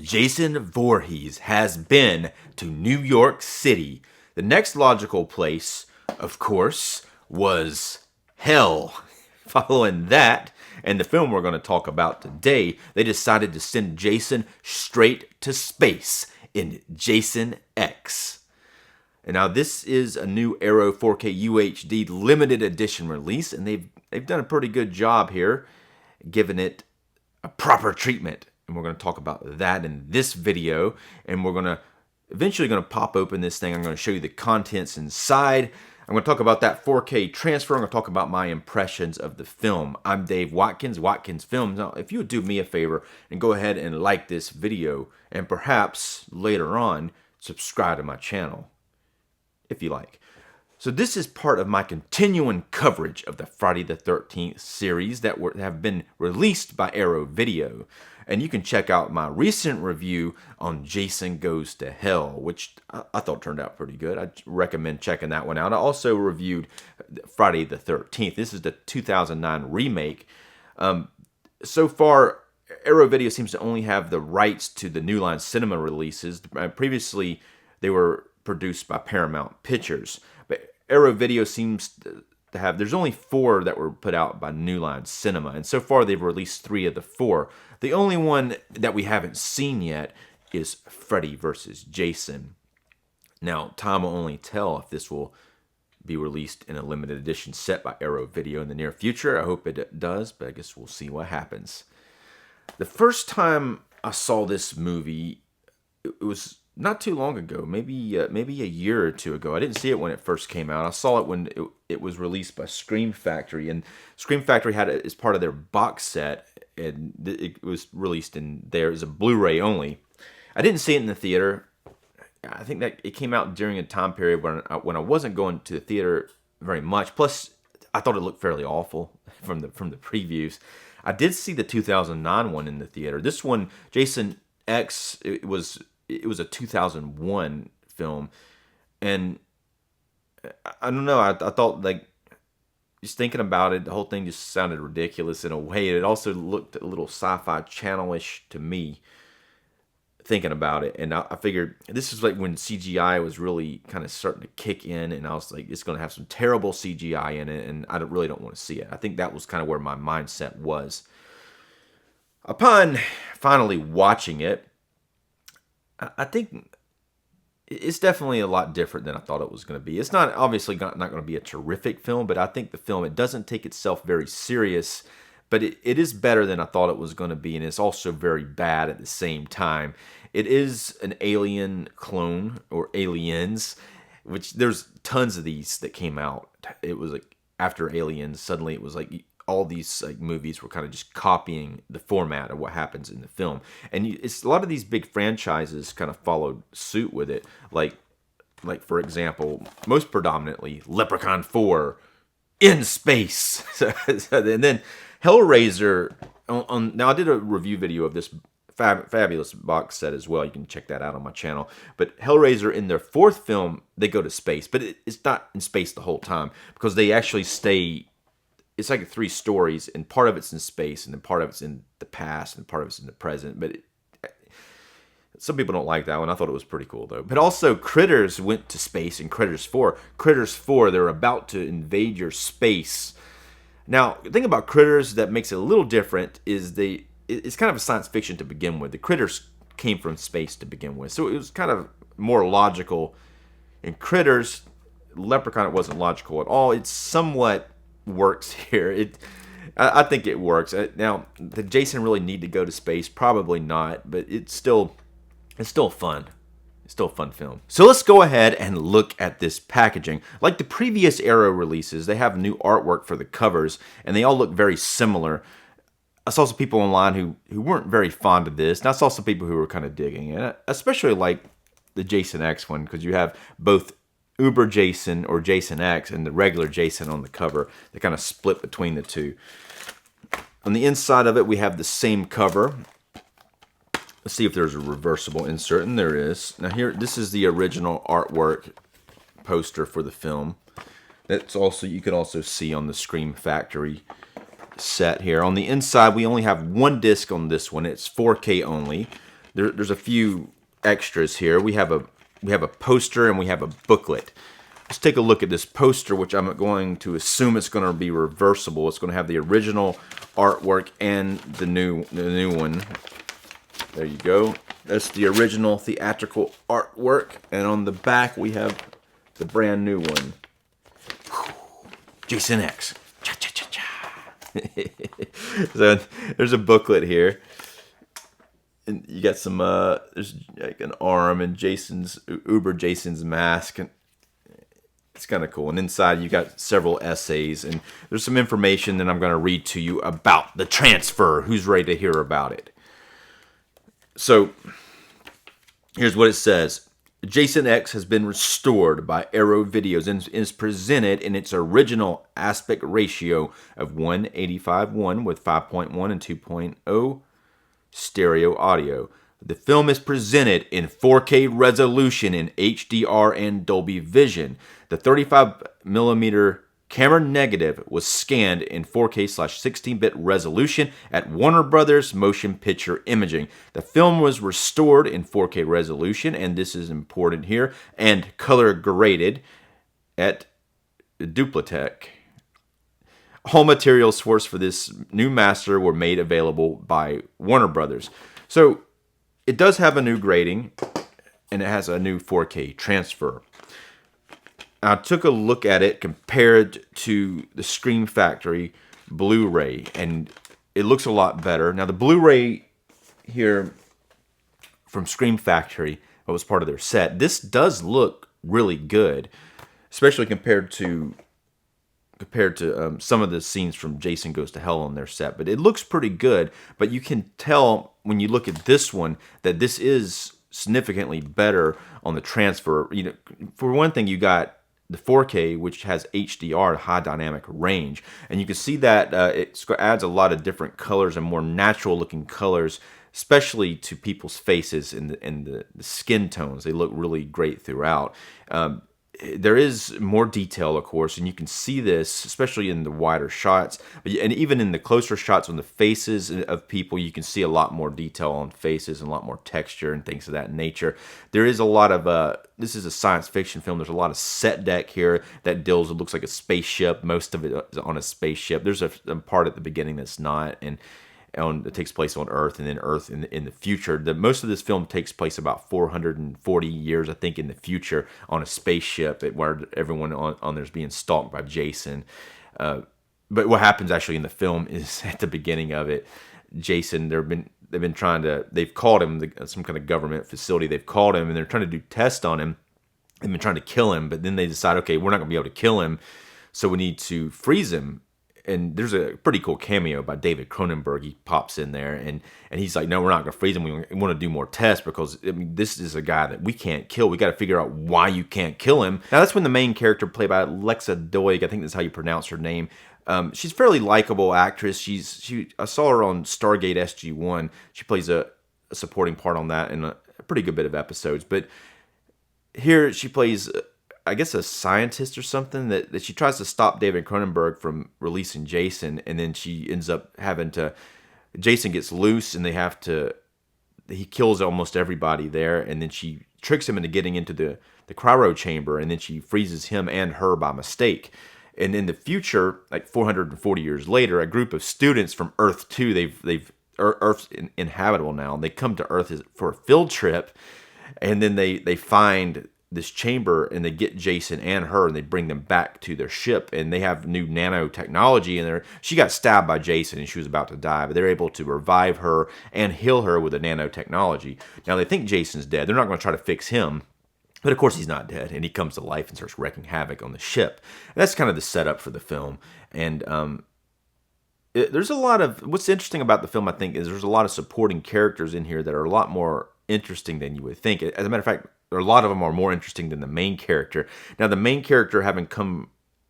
Jason Voorhees has been to New York City. The next logical place, of course, was hell. Following that, and the film we're going to talk about today, they decided to send Jason straight to space in Jason X. And now this is a new Arrow 4K UHD limited edition release, and they've done a pretty good job here, giving it a proper treatment. And we're going to talk about that in this video, and we're going to eventually pop open this thing. I'm going to show you the contents inside. I'm going to talk about that 4K transfer. I'm going to talk about my impressions of the film. I'm Dave Watkins, Watkins Films. Now, if you would do me a favor and go ahead and like this video, and perhaps later on subscribe to my channel, if you like. So this is part of my continuing coverage of the Friday the 13th series that have been released by Arrow Video. And you can check out my recent review on Jason Goes to Hell, which I thought turned out pretty good. I recommend checking that one out. I also reviewed Friday the 13th. This is the 2009 remake. So far, Arrow Video seems to only have the rights to the New Line Cinema releases. Previously, they were produced by Paramount Pictures. But Arrow Video seems to have, there's only 4 that were put out by New Line Cinema, and so far they've released 3 of the 4. The only one that we haven't seen yet is Freddy vs. Jason. Now, time will only tell if this will be released in a limited edition set by Arrow Video in the near future. I hope it does, but I guess we'll see what happens. The first time I saw this movie, it was not too long ago, maybe a year or two ago. I didn't see it when it first came out. I saw it when it was released by Scream Factory, and Scream Factory had it as part of their box set, and it was released in there as a Blu-ray only. I didn't see it in the theater. I think that it came out during a time period when I wasn't going to the theater very much. Plus, I thought it looked fairly awful from the previews. I did see the 2009 one in the theater. This one, Jason X, it was a 2001 film, and I don't know, I thought, like, just thinking about it, the whole thing just sounded ridiculous in a way. It also looked a little sci-fi channel-ish to me, thinking about it, and I figured this is like when CGI was really kind of starting to kick in, and I was like, it's going to have some terrible CGI in it, and I really don't want to see it. I think that was kind of where my mindset was. Upon finally watching it, I think it's definitely a lot different than I thought it was going to be. It's not obviously not going to be a terrific film, but I think the film, it doesn't take itself very serious, but it is better than I thought it was going to be, and it's also very bad at the same time. It is an alien clone, or aliens, which there's tons of these that came out. It was like after Aliens, suddenly it was like all these like movies were kind of just copying the format of what happens in the film, and it's a lot of these big franchises kind of followed suit with it. Like for example, most predominantly Leprechaun 4 in space. And then Hellraiser. Now I did a review video of this fabulous box set as well. You can check that out on my channel. But Hellraiser, in their 4th film, they go to space, but it's not in space the whole time, because they actually stay. It's like 3 stories, and part of it's in space, and then part of it's in the past, and part of it's in the present. But some people don't like that one. I thought it was pretty cool, though. But also, Critters went to space in Critters 4. Critters 4, they're about to invade your space. Now, the thing about Critters that makes it a little different is it's kind of a science fiction to begin with. The Critters came from space to begin with, so it was kind of more logical. In Critters, Leprechaun, it wasn't logical at all. It's somewhat works here. I think it works. Now, did Jason really need to go to space? Probably not, but it's still fun. It's still a fun film. So let's go ahead and look at this packaging. Like the previous Arrow releases, they have new artwork for the covers, and they all look very similar. I saw some people online who weren't very fond of this, and I saw some people who were kind of digging it, especially like the Jason X one, because you have both Uber Jason or Jason X and the regular Jason on the cover. They kind of split between the two. On the inside of it, we have the same cover. Let's see if there's a reversible insert, and there is. Now here, this is the original artwork poster for the film. That's also, you can also see on the Scream Factory set here. On the inside, we only have one disc on this one. It's 4K only. there's a few extras here. We have a poster and we have a booklet. Let's take a look at this poster, which I'm going to assume it's going to be reversible. It's going to have the original artwork and the new one. There you go. That's the original theatrical artwork, and on the back we have the brand new one. Jason X. Cha cha cha cha. So there's a booklet here. And you got some there's like an arm and Jason's mask, and it's kind of cool. And inside you got several essays, and there's some information that I'm going to read to you about the transfer. Who's ready to hear about it? So here's what it says. Jason X has been restored by Arrow Videos and is presented in its original aspect ratio of 1:85:1 with 5.1 and 2.0 stereo audio. The film is presented in 4K resolution in HDR and Dolby Vision. The 35mm camera negative was scanned in 4K/16-bit resolution at Warner Brothers Motion Picture Imaging. The film was restored in 4K resolution, and this is important here, and color graded at Duplatech. All materials sourced for this new master were made available by Warner Brothers. So it does have a new grading, and it has a new 4K transfer. I took a look at it compared to the Scream Factory Blu-ray, and it looks a lot better. Now, the Blu-ray here from Scream Factory, what was part of their set, this does look really good, especially compared to some of the scenes from Jason Goes to Hell on their set. But it looks pretty good, but you can tell when you look at this one that this is significantly better on the transfer. You know, for one thing, you got the 4K, which has HDR, high dynamic range, and you can see that it adds a lot of different colors and more natural looking colors, especially to people's faces and the skin tones. They look really great throughout. There is more detail, of course, and you can see this, especially in the wider shots, and even in the closer shots on the faces of people, you can see a lot more detail on faces and a lot more texture and things of that nature. There is a lot of, this is a science fiction film. There's a lot of set deck here that it looks like a spaceship. Most of it is on a spaceship. There's a part at the beginning that's not, and it takes place on Earth, and then Earth in the future. Most of this film takes place about 440 years, I think, in the future on a spaceship where everyone on there's being stalked by Jason. But what happens actually in the film is at the beginning of it, Jason, they've called him some kind of government facility. They've called him and they're trying to do tests on him. They've been trying to kill him, but then they decide, okay, we're not going to be able to kill him, so we need to freeze him. And there's a pretty cool cameo by David Cronenberg. He pops in there, and he's like, no, we're not going to freeze him. We want to do more tests because, I mean, this is a guy that we can't kill. We got to figure out why you can't kill him. Now, that's when the main character, played by Lexa Doig, I think that's how you pronounce her name. She's a fairly likable actress. I saw her on Stargate SG-1. She plays a supporting part on that in a pretty good bit of episodes. But here she plays, I guess, a scientist or something that she tries to stop David Cronenberg from releasing Jason, and then she ends up Jason gets loose, and he kills almost everybody there, and then she tricks him into getting into the cryo chamber, and then she freezes him and her by mistake. And in the future, like 440 years later, a group of students from Earth 2, Earth's inhabitable now, and they come to Earth for a field trip, and then they find this chamber, and they get Jason and her, and they bring them back to their ship, and they have new nanotechnology, and she got stabbed by Jason, and she was about to die, but they're able to revive her and heal her with the nanotechnology. Now, they think Jason's dead. They're not going to try to fix him, but of course he's not dead, and he comes to life and starts wreaking havoc on the ship. And that's kind of the setup for the film, and there's a lot of, what's interesting about the film, I think, is there's a lot of supporting characters in here that are a lot more interesting than you would think. As a matter of fact, a lot of them are more interesting than the main character. Now, the main character having come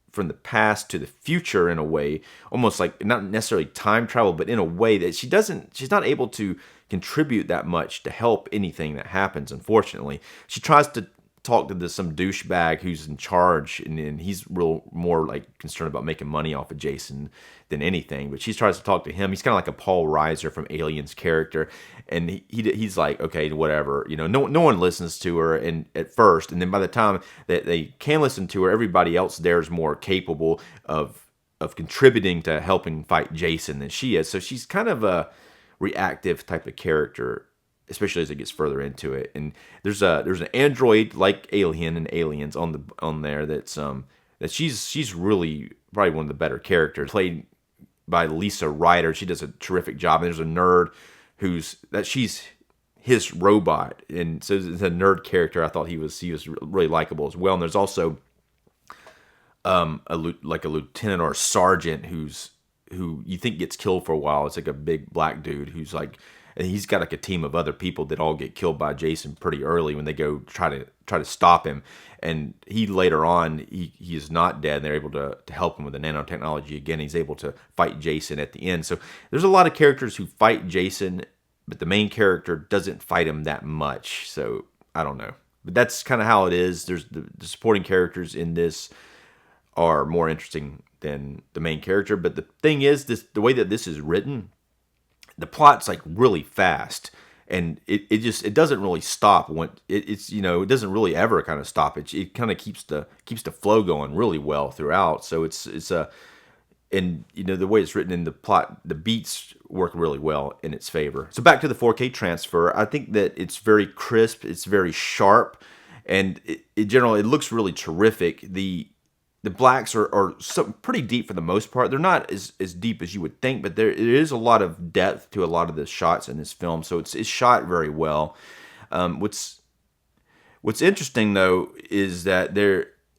from the past to the future in a way, almost like not necessarily time travel, but in a way that she's not able to contribute that much to help anything that happens, unfortunately. She tries to talk to some douchebag who's in charge, and he's real more like concerned about making money off of Jason than anything. But she tries to talk to him. He's kind of like a Paul Reiser from Aliens character, and he's like, okay, whatever. No one listens to her, and at first, and then by the time that they can listen to her, everybody else there is more capable of contributing to helping fight Jason than she is. So she's kind of a reactive type of character, especially as it gets further into it. And there's an android like Alien and Aliens on there that she's really probably one of the better characters, played by Lisa Ryder. She does a terrific job. And there's a nerd she's his robot, and so it's a nerd character. I thought he was really likable as well. And there's also a lieutenant or a sergeant who you think gets killed for a while. It's like a big black dude who's like, and he's got like a team of other people that all get killed by Jason pretty early when they go try to stop him. And he later on he is not dead. They're able to help him with the nanotechnology again. He's able to fight Jason at the end. So there's a lot of characters who fight Jason, but the main character doesn't fight him that much. So I don't know, but that's kind of how it is. There's the supporting characters in this are more interesting than the main character. But the thing is, the way that this is written, the plot's like really fast, and it doesn't really stop when it doesn't really ever kind of stop. It kind of keeps the flow going really well throughout. So and the way it's written in the plot, the beats work really well in its favor. So back to the 4K transfer, I think that it's very crisp, it's very sharp, and it generally it looks really terrific. The blacks are pretty deep for the most part. They're not as deep as you would think, but there is a lot of depth to a lot of the shots in this film, so it's shot very well. What's interesting though is that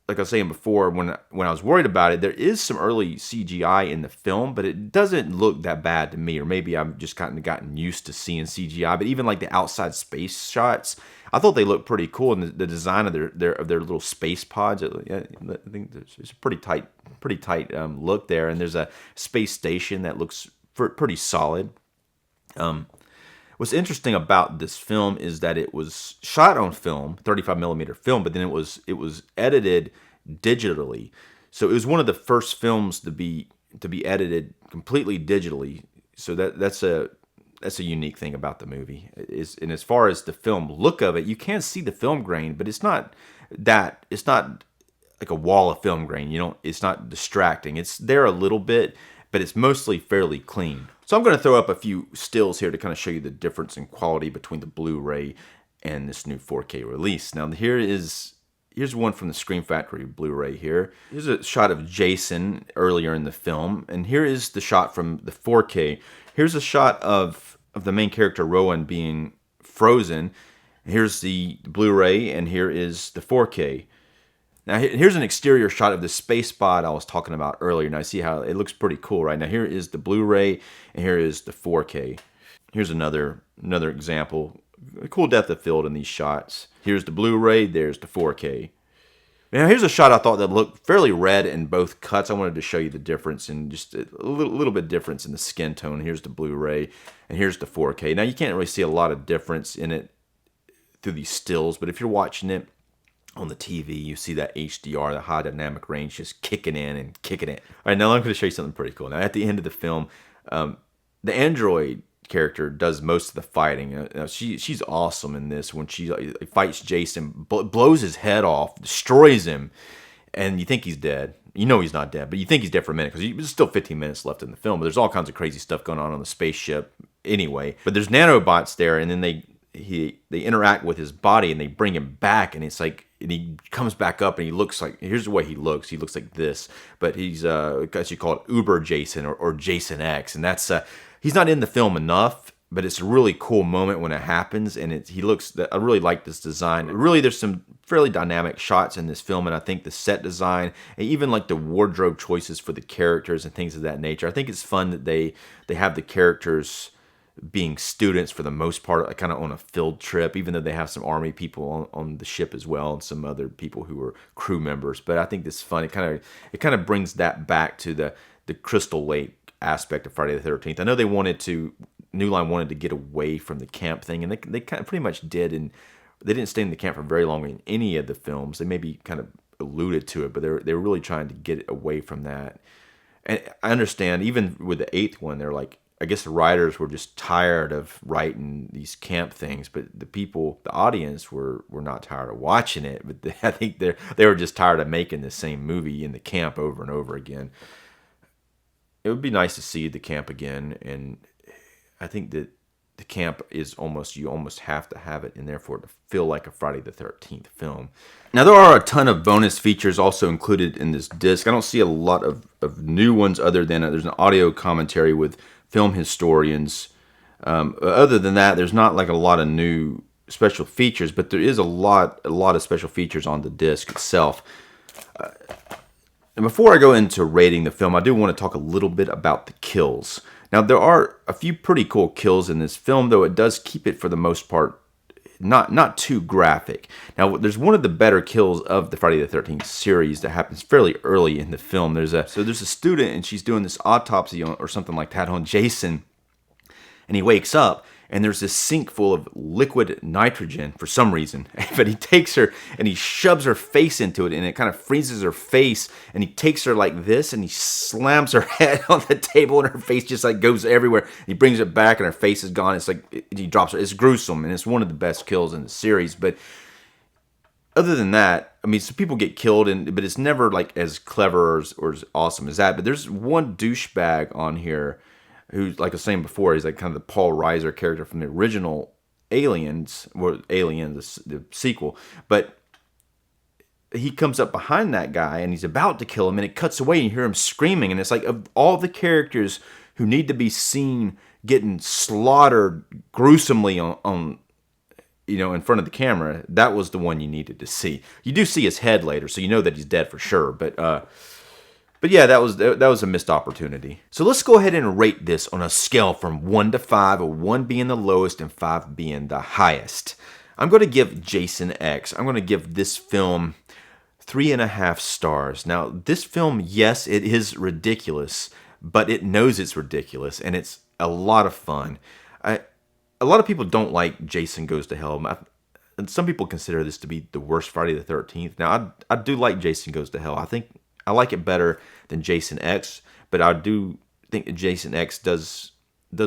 like I was saying before, when I was worried about it, there is some early CGI in the film, but it doesn't look that bad to me, or maybe I've just gotten used to seeing CGI. But even like the outside space shots, I thought they looked pretty cool, and the design of their little space pods, I think it's a pretty tight look there. And there's a space station that looks pretty solid. What's interesting about this film is that it was shot on film, 35 millimeter film, but then it was edited digitally. So it was one of the first films to be edited completely digitally. So that's a unique thing about the movie. And as far as the film look of it, you can see the film grain, but it's not like a wall of film grain. It's not distracting. It's there a little bit, but it's mostly fairly clean. So I'm going to throw up a few stills here to kind of show you the difference in quality between the Blu-ray and this new 4K release. Now here's one from the Scream Factory Blu-ray here. Here's a shot of Jason earlier in the film, and here is the shot from the 4K. Here's a shot of the main character Rowan being frozen. Here's the Blu-ray, and here is the 4K. Now here's an exterior shot of the space pod I was talking about earlier. Now see how it looks pretty cool, right? Now here is the Blu-ray, and here is the 4K. Here's another example. A cool depth of field in these shots. Here's the Blu-ray, there's the 4K. Now here's a shot I thought that looked fairly red in both cuts. I wanted to show you the difference, and just a little bit difference in the skin tone. Here's the Blu-ray, and here's the 4K. Now you can't really see a lot of difference in it through these stills, but if you're watching it on the TV, you see that HDR, the high dynamic range, just kicking in and kicking it. All right, now I'm going to show you something pretty cool. Now at the end of the film, the android character does most of the fighting. She's awesome in this when she fights Jason, blows his head off, destroys him, and you think he's dead. You know he's not dead, but you think he's dead for a minute because there's still 15 minutes left in the film. But there's all kinds of crazy stuff going on the spaceship anyway. But there's nanobots there, and then they interact with his body and they bring him back, and it's like, and he comes back up and he looks like, here's the way he looks like this, but he's I guess you call it Uber Jason or Jason X, and that's he's not in the film enough, but it's a really cool moment when it happens, and I really like this design. Really, there's some fairly dynamic shots in this film, and I think the set design and even like the wardrobe choices for the characters and things of that nature, I think it's fun that they have the characters being students for the most part, kind of on a field trip, even though they have some army people on the ship as well, and some other people who are crew members. But I think this is fun. It kind of brings that back to the Crystal Lake aspect of Friday the 13th. I know New Line wanted to get away from the camp thing, and they kind of pretty much did in They didn't stay in the camp for very long in any of the films. They maybe kind of alluded to it, but they were really trying to get away from that. And I understand, even with the 8th one, they're like, I guess the writers were just tired of writing these camp things, but the audience were not tired of watching it. But I think they were just tired of making the same movie in the camp over and over again. It would be nice to see the camp again, and I think that the camp is you almost have to have it in there for it to feel like a Friday the 13th film. Now, there are a ton of bonus features also included in this disc. I don't see a lot of new ones other than there's an audio commentary with film historians. Other than that, there's not like a lot of new special features, but there is a lot of special features on the disc itself. And before I go into rating the film, I do want to talk a little bit about the kills. Now, there are a few pretty cool kills in this film, though it does keep it, for the most part, not too graphic. Now, there's one of the better kills of the Friday the 13th series that happens fairly early in the film. There's a student, and she's doing this autopsy or something like that on Jason, and he wakes up, and there's this sink full of liquid nitrogen for some reason. But he takes her and he shoves her face into it, and it kind of freezes her face, and he takes her like this and he slams her head on the table, and her face just like goes everywhere. He brings it back and her face is gone. It's like he drops her. It's gruesome, and it's one of the best kills in the series. But other than that, I mean, some people get killed, but it's never like as clever or as awesome as that. But there's one douchebag on here who's, like I was saying before, he's like kind of the Paul Reiser character from the original Aliens, or Alien, the sequel. But he comes up behind that guy, and he's about to kill him, and it cuts away, and you hear him screaming, and it's like, of all the characters who need to be seen getting slaughtered gruesomely on in front of the camera, that was the one you needed to see. You do see his head later, so you know that he's dead for sure, But yeah, that was a missed opportunity. So let's go ahead and rate this on a scale from 1 to 5, with 1 being the lowest and 5 being the highest. I'm going to give Jason X, I'm going to give this film 3.5 stars. Now, this film, yes, it is ridiculous, but it knows it's ridiculous, and it's a lot of fun. A lot of people don't like Jason Goes to Hell. And some people consider this to be the worst Friday the 13th. Now, I do like Jason Goes to Hell. I think I like it better than Jason X, but I do think that Jason X does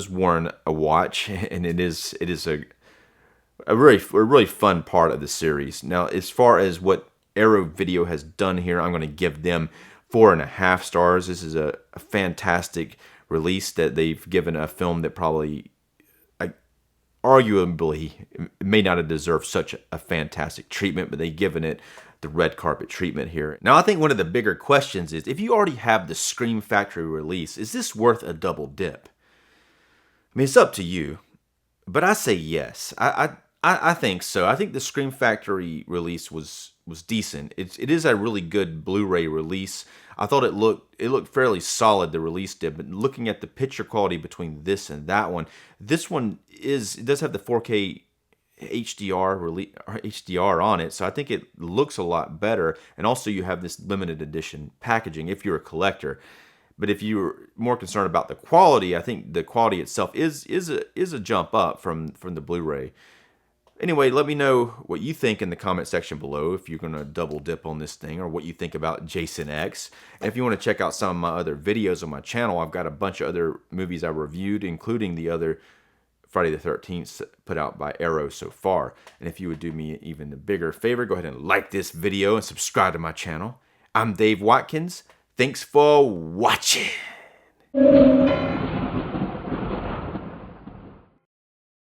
warrant a watch, and it is a really fun part of the series. Now, as far as what Arrow Video has done here, I'm going to give them 4.5 stars. This is a fantastic release that they've given a film that probably, arguably, may not have deserved such a fantastic treatment, but they've given it the red carpet treatment here. Now, I think one of the bigger questions is, if you already have the Scream Factory release, is this worth a double dip? I mean, it's up to you, but I say yes. I think so. I think the Scream Factory release was decent. It is a really good Blu-ray release. I thought it looked fairly solid, the release did, but looking at the picture quality between this and that one, this one it does have the 4K HDR on it, so I think it looks a lot better. And also, you have this limited edition packaging if you're a collector. But if you're more concerned about the quality, I think the quality itself is a jump up from the Blu-ray. Anyway, let me know what you think in the comment section below, if you're going to double dip on this thing, or what you think about Jason X. And if you want to check out some of my other videos on my channel, I've got a bunch of other movies I reviewed, including the other Friday the 13th put out by Arrow so far. And if you would do me even a bigger favor, go ahead and like this video and subscribe to my channel. I'm Dave Watkins. Thanks for watching.